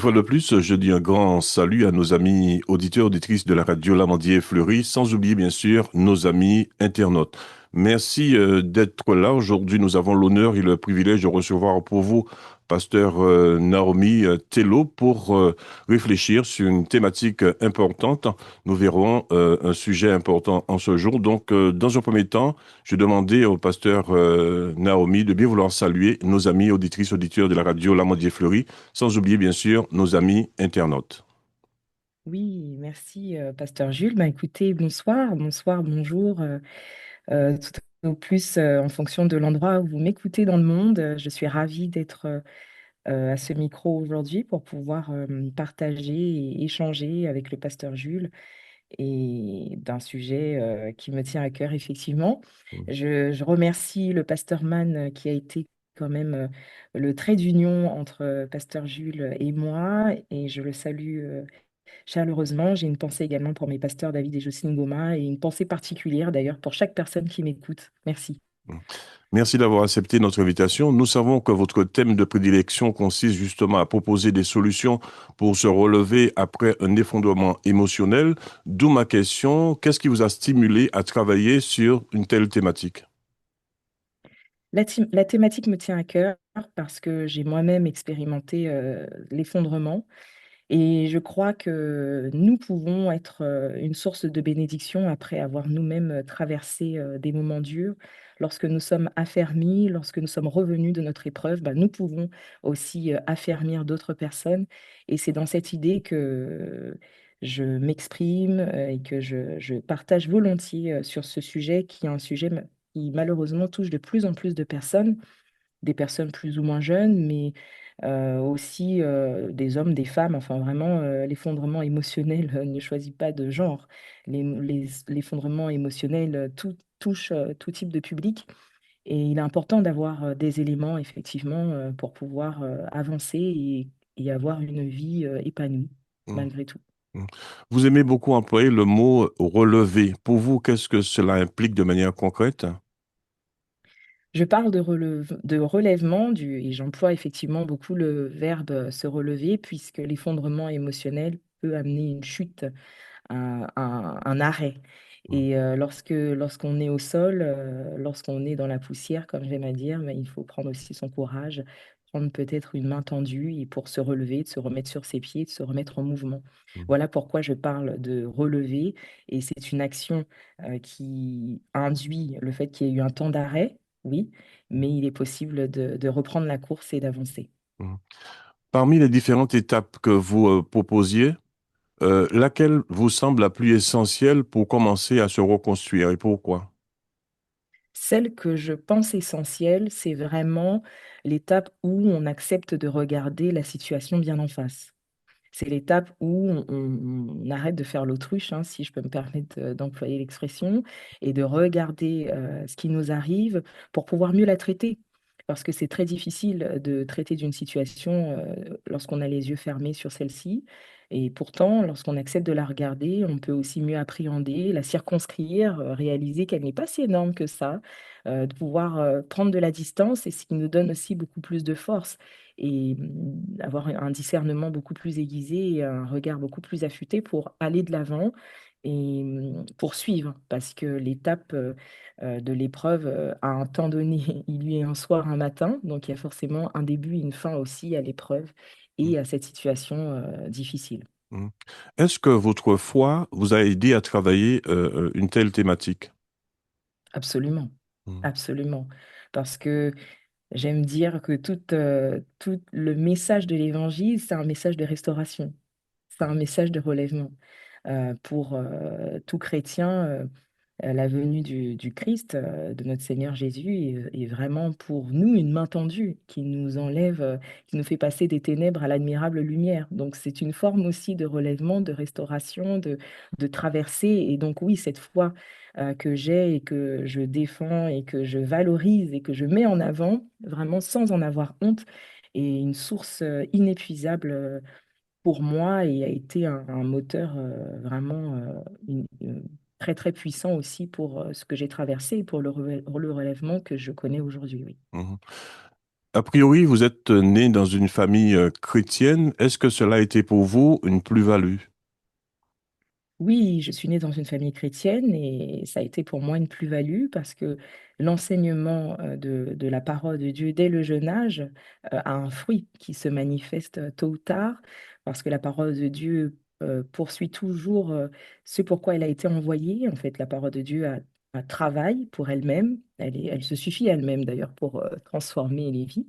fois de plus, je dis un grand salut à nos amis auditeurs, auditrices de la radio Lamandier et Fleury, sans oublier bien sûr nos amis internautes. Merci d'être là. Aujourd'hui, nous avons l'honneur et le privilège de recevoir pour vous pasteur Naomi Tello pour réfléchir sur une thématique importante. Nous verrons un sujet important en ce jour. Donc, dans un premier temps, je demandais au pasteur Naomi de bien vouloir saluer nos amis auditrices, auditeurs de la radio Lamandier Fleury, sans oublier bien sûr nos amis internautes. Oui, merci, Pasteur Jules. Écoutez, bonsoir, bonsoir, bonjour. Tout au plus, en fonction de l'endroit où vous m'écoutez dans le monde, je suis ravie d'être à ce micro aujourd'hui pour pouvoir partager et échanger avec le Pasteur Jules et d'un sujet qui me tient à cœur, effectivement. Je remercie le Pasteur Mann qui a été quand même le trait d'union entre Pasteur Jules et moi, et je le salue chaleureusement. J'ai une pensée également pour mes pasteurs David et Jocelyne Goma et une pensée particulière d'ailleurs pour chaque personne qui m'écoute. Merci. Merci d'avoir accepté notre invitation. Nous savons que votre thème de prédilection consiste justement à proposer des solutions pour se relever après un effondrement émotionnel. D'où ma question, qu'est-ce qui vous a stimulé à travailler sur une telle thématique? La thématique me tient à cœur parce que j'ai moi-même expérimenté l'effondrement. Et je crois que nous pouvons être une source de bénédiction après avoir nous-mêmes traversé des moments durs. Lorsque nous sommes affermis, lorsque nous sommes revenus de notre épreuve, nous pouvons aussi affermir d'autres personnes. Et c'est dans cette idée que je m'exprime et que je partage volontiers sur ce sujet qui est un sujet qui malheureusement touche de plus en plus de personnes, des personnes plus ou moins jeunes, mais aussi des hommes, des femmes. Enfin, vraiment, l'effondrement émotionnel ne choisit pas de genre. L'effondrement émotionnel touche tout type de public. Et il est important d'avoir des éléments, effectivement, pour pouvoir avancer et avoir une vie épanouie, Mm, malgré tout. mm. Vous aimez beaucoup employer le mot relever. Pour vous, qu'est-ce que cela implique de manière concrète? Je parle de relèvement et j'emploie effectivement beaucoup le verbe se relever, puisque l'effondrement émotionnel peut amener une chute, un arrêt. Mm, Et lorsqu'on est au sol, lorsqu'on est dans la poussière, comme j'aime à dire, il faut prendre aussi son courage, prendre peut-être une main tendue et pour se relever, de se remettre sur ses pieds, de se remettre en mouvement. mm, Voilà pourquoi je parle de relever. Et c'est une action qui induit le fait qu'il y ait eu un temps d'arrêt, oui, mais il est possible de reprendre la course et d'avancer. mm. Parmi les différentes étapes que vous proposiez, laquelle vous semble la plus essentielle pour commencer à se reconstruire et pourquoi? Celle que je pense essentielle, c'est vraiment l'étape où on accepte de regarder la situation bien en face. C'est l'étape où on arrête de faire l'autruche, hein, si je peux me permettre d'employer l'expression, et de regarder ce qui nous arrive pour pouvoir mieux la traiter. Parce que c'est très difficile de traiter d'une situation lorsqu'on a les yeux fermés sur celle-ci. Et pourtant, lorsqu'on accepte de la regarder, on peut aussi mieux appréhender, la circonscrire, réaliser qu'elle n'est pas si énorme que ça, de pouvoir prendre de la distance, et ce qui nous donne aussi beaucoup plus de force et avoir un discernement beaucoup plus aiguisé et un regard beaucoup plus affûté pour aller de l'avant et poursuivre. Parce que l'étape de l'épreuve, à un temps donné, il y a un soir, un matin. Donc il y a forcément un début et une fin aussi à l'épreuve Mm, et à cette situation difficile. mm. Est-ce que votre foi vous a aidé à travailler une telle thématique? Absolument, Mm, absolument. Parce que j'aime dire que tout le message de l'Évangile, c'est un message de restauration. C'est un message de relèvement. Pour tout chrétien, la venue du Christ, de notre Seigneur Jésus, est vraiment pour nous une main tendue qui nous enlève, qui nous fait passer des ténèbres à l'admirable lumière. Donc c'est une forme aussi de relèvement, de restauration, de traversée. Et donc oui, cette foi que j'ai et que je défends et que je valorise et que je mets en avant, vraiment sans en avoir honte, est une source inépuisable pour moi et a été un moteur vraiment très très puissant aussi pour ce que j'ai traversé et pour le relèvement que je connais aujourd'hui. Oui. mhm. A priori, vous êtes né dans une famille chrétienne. Est-ce que cela a été pour vous une plus-value? Oui, je suis née dans une famille chrétienne et ça a été pour moi une plus-value parce que l'enseignement de la parole de Dieu dès le jeune âge a un fruit qui se manifeste tôt ou tard parce que la parole de Dieu poursuit toujours ce pourquoi elle a été envoyée. En fait, la parole de Dieu a un travail pour elle-même. Elle se suffit elle-même d'ailleurs pour transformer les vies.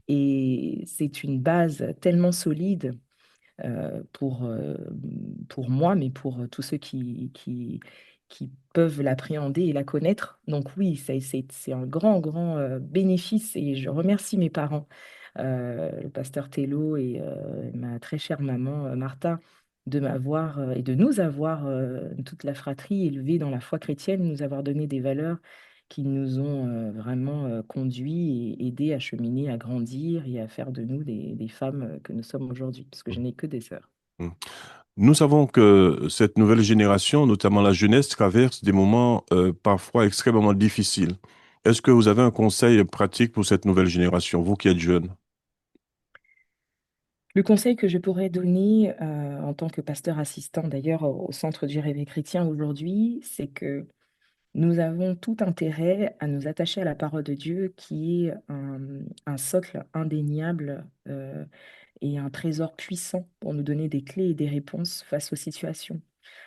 Et c'est une base tellement solide euh, pour, euh, pour moi, mais pour tous ceux qui peuvent l'appréhender et la connaître. Donc oui, c'est un grand, grand bénéfice et je remercie mes parents, le pasteur Tello et ma très chère maman Martha, de m'avoir et de nous avoir, toute la fratrie, élevés dans la foi chrétienne, nous avoir donné des valeurs qui nous ont vraiment conduits et aidés à cheminer, à grandir et à faire de nous des femmes que nous sommes aujourd'hui, parce que je n'ai que des sœurs. Mm. Nous savons que cette nouvelle génération, notamment la jeunesse, traverse des moments parfois extrêmement difficiles. Est-ce que vous avez un conseil pratique pour cette nouvelle génération, vous qui êtes jeune? Le conseil que je pourrais donner en tant que pasteur assistant d'ailleurs au Centre du Réveil chrétien aujourd'hui, c'est que nous avons tout intérêt à nous attacher à la parole de Dieu qui est un socle indéniable et un trésor puissant pour nous donner des clés et des réponses face aux situations.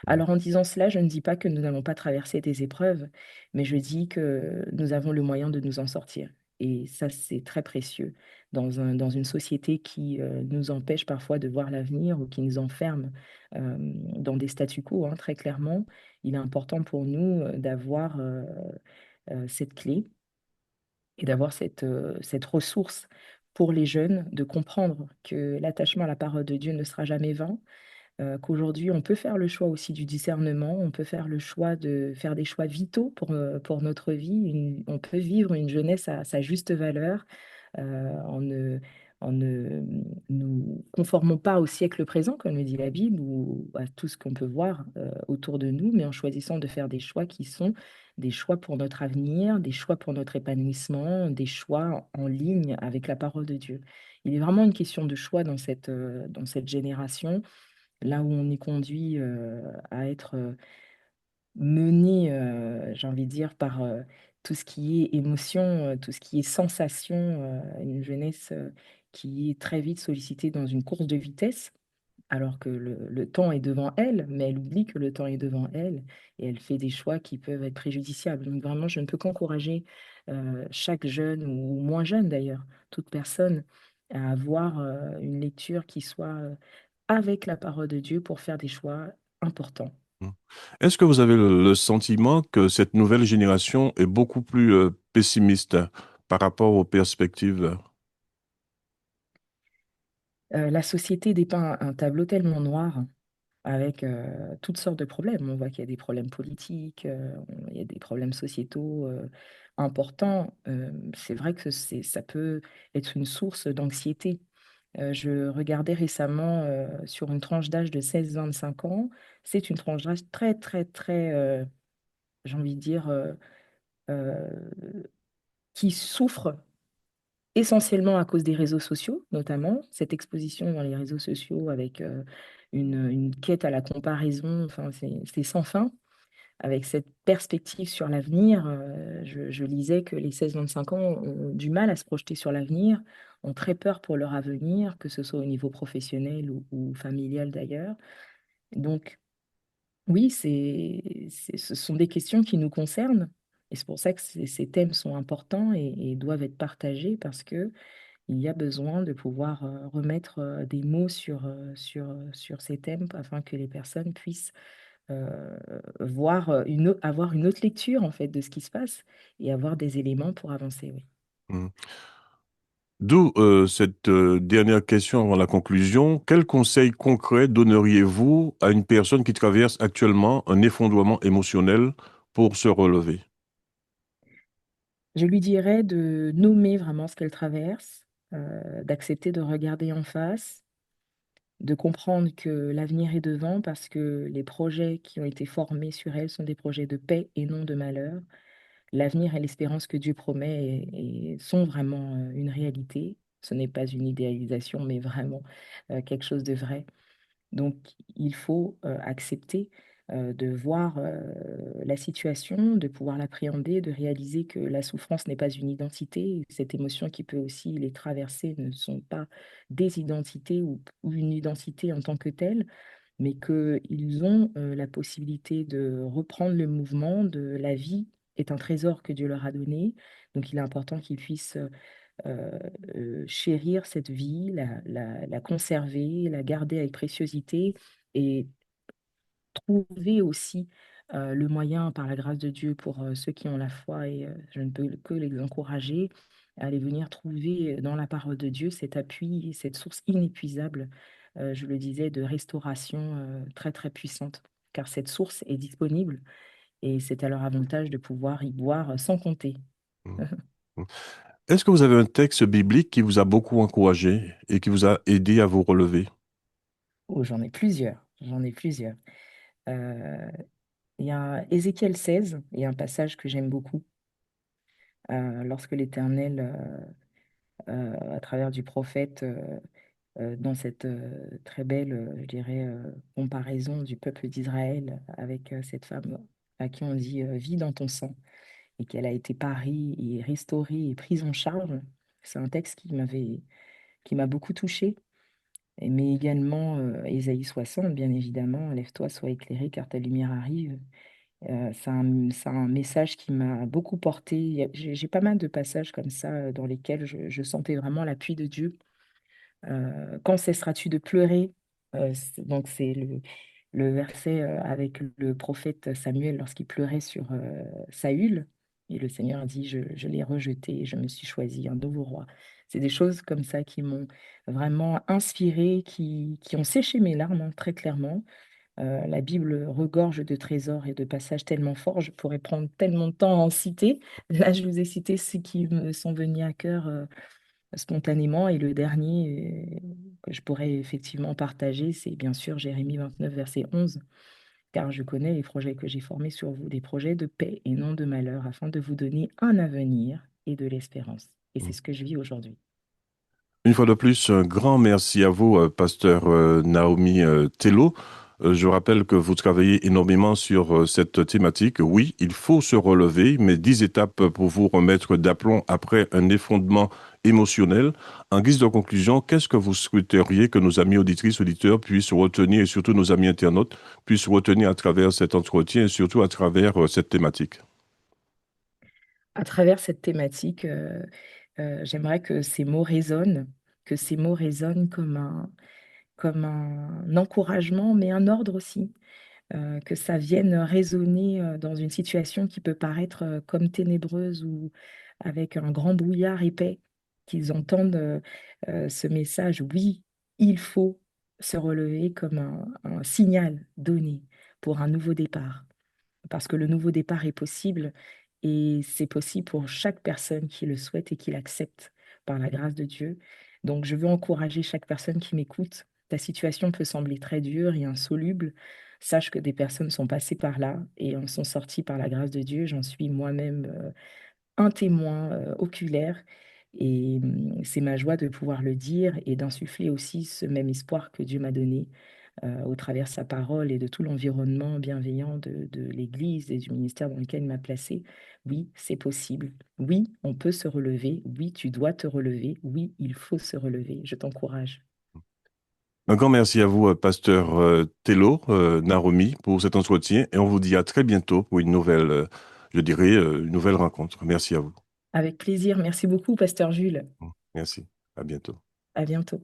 Alors en disant cela, je ne dis pas que nous n'allons pas traverser des épreuves, mais je dis que nous avons le moyen de nous en sortir. Et ça, c'est très précieux dans une société qui nous empêche parfois de voir l'avenir ou qui nous enferme dans des statu quo, hein, très clairement. Il est important pour nous d'avoir cette clé et d'avoir cette ressource pour les jeunes, de comprendre que l'attachement à la parole de Dieu ne sera jamais vain, qu'aujourd'hui, on peut faire le choix aussi du discernement, on peut faire le choix de faire des choix vitaux pour notre vie, on peut vivre une jeunesse à sa juste valeur, en ne nous conformons pas au siècle présent, comme le dit la Bible, ou à tout ce qu'on peut voir autour de nous, mais en choisissant de faire des choix qui sont des choix pour notre avenir, des choix pour notre épanouissement, des choix en ligne avec la parole de Dieu. Il est vraiment une question de choix dans cette génération là où on est conduit à être mené, j'ai envie de dire, par tout ce qui est émotion, tout ce qui est sensation, une jeunesse qui est très vite sollicitée dans une course de vitesse, alors que le temps est devant elle, mais elle oublie que le temps est devant elle et elle fait des choix qui peuvent être préjudiciables. Donc vraiment, je ne peux qu'encourager chaque jeune ou moins jeune d'ailleurs, toute personne, à avoir une lecture qui soit avec la parole de Dieu pour faire des choix importants. Mm. Est-ce que vous avez le sentiment que cette nouvelle génération est beaucoup plus pessimiste par rapport aux perspectives? La société dépeint un tableau tellement noir avec toutes sortes de problèmes. On voit qu'il y a des problèmes politiques, il y a des problèmes sociétaux importants. C'est vrai que ça peut être une source d'anxiété. Je regardais récemment sur une tranche d'âge de 16-25 ans. C'est une tranche d'âge très, très, très, j'ai envie de dire, euh, qui souffre essentiellement à cause des réseaux sociaux, notamment cette exposition dans les réseaux sociaux avec une quête à la comparaison, enfin, c'est sans fin. Avec cette perspective sur l'avenir, je lisais que les 16-25 ans ont du mal à se projeter sur l'avenir, ont très peur pour leur avenir, que ce soit au niveau professionnel ou familial d'ailleurs. Donc, oui, ce sont des questions qui nous concernent. Et c'est pour ça que ces thèmes sont importants et doivent être partagés parce que il y a besoin de pouvoir remettre des mots sur ces thèmes afin que les personnes puissent euh, voir avoir une autre lecture en fait de ce qui se passe et avoir des éléments pour avancer. Oui. Mm. D'où cette dernière question avant la conclusion. Quel conseil concret donneriez-vous à une personne qui traverse actuellement un effondrement émotionnel pour se relever? Je lui dirais de nommer vraiment ce qu'elle traverse, d'accepter de regarder en face, de comprendre que l'avenir est devant parce que les projets qui ont été formés sur elle sont des projets de paix et non de malheur. l'avenir et l'espérance que Dieu promet sont vraiment une réalité. Ce n'est pas une idéalisation, mais vraiment quelque chose de vrai. Donc, il faut accepter de voir la situation, de pouvoir l'appréhender, de réaliser que la souffrance n'est pas une identité. Cette émotion qui peut aussi les traverser ne sont pas des identités ou une identité en tant que telle, mais qu'ils ont la possibilité de reprendre le mouvement de la vie est un trésor que Dieu leur a donné. Donc, il est important qu'ils puissent chérir cette vie, la conserver, la garder avec préciosité et trouver aussi le moyen, par la grâce de Dieu, pour ceux qui ont la foi, et je ne peux que les encourager à aller venir trouver dans la parole de Dieu cet appui, cette source inépuisable, je le disais, de restauration très très puissante, car cette source est disponible et c'est à leur avantage de pouvoir y boire sans compter. Mm. Mm. Est-ce que vous avez un texte biblique qui vous a beaucoup encouragé et qui vous a aidé à vous relever? Oh, j'en ai plusieurs, j'en ai plusieurs. Euh, Il y a Ézéchiel 16, il y a un passage que j'aime beaucoup, lorsque l'Éternel, à travers du prophète, dans cette très belle, je dirais, comparaison du peuple d'Israël avec cette femme à qui on dit vis dans ton sang, et qu'elle a été parie et restaurée et prise en charge. C'est un texte qui m'a beaucoup touchée. Mais également Ésaïe 60, bien évidemment, lève-toi, sois éclairé, car ta lumière arrive. C'est un message qui m'a beaucoup porté. J'ai pas mal de passages comme ça dans lesquels je sentais vraiment l'appui de Dieu. Quand cesseras-tu de pleurer? Donc c'est le verset avec le prophète Samuel lorsqu'il pleurait sur Saül. Et le Seigneur dit, je l'ai rejeté et je me suis choisi un nouveau roi. C'est des choses comme ça qui m'ont vraiment inspiré, qui ont séché mes larmes, hein, très clairement. La Bible regorge de trésors et de passages tellement forts, je pourrais prendre tellement de temps à en citer. Là, je vous ai cité ceux qui me sont venus à cœur spontanément. Et le dernier que je pourrais effectivement partager, c'est bien sûr Jérémie 29, verset 11. Car je connais les projets que j'ai formés sur vous, des projets de paix et non de malheur, afin de vous donner un avenir et de l'espérance. Et c'est ce que je vis aujourd'hui. Une fois de plus, un grand merci à vous, pasteur Naomi Tello. Je rappelle que vous travaillez énormément sur cette thématique. Oui, il faut se relever, mais 10 étapes pour vous remettre d'aplomb après un effondrement émotionnel. En guise de conclusion, qu'est-ce que vous souhaiteriez que nos amis auditrices, auditeurs puissent retenir, et surtout nos amis internautes, puissent retenir à travers cet entretien et surtout à travers cette thématique? À travers cette thématique, j'aimerais que ces mots résonnent, comme un encouragement, mais un ordre aussi, que ça vienne résonner dans une situation qui peut paraître comme ténébreuse ou avec un grand brouillard épais, qu'ils entendent ce message, oui, il faut se relever comme un signal donné pour un nouveau départ, parce que le nouveau départ est possible et c'est possible pour chaque personne qui le souhaite et qui l'accepte par la grâce de Dieu. Donc, je veux encourager chaque personne qui m'écoute. Ta situation peut sembler très dure et insoluble. Sache que des personnes sont passées par là et en sont sorties par la grâce de Dieu. J'en suis moi-même un témoin oculaire. Et c'est ma joie de pouvoir le dire et d'insuffler aussi ce même espoir que Dieu m'a donné au travers de sa parole et de tout l'environnement bienveillant de l'Église et du ministère dans lequel il m'a placé. Oui, c'est possible. Oui, on peut se relever. Oui, tu dois te relever. Oui, il faut se relever. Je t'encourage. Un grand merci à vous, pasteur Tello, Naomi, pour cet entretien et on vous dit à très bientôt pour une nouvelle, je dirais, une nouvelle rencontre. Merci à vous. Avec plaisir. Merci beaucoup, Pasteur Jules. Merci. À bientôt. À bientôt.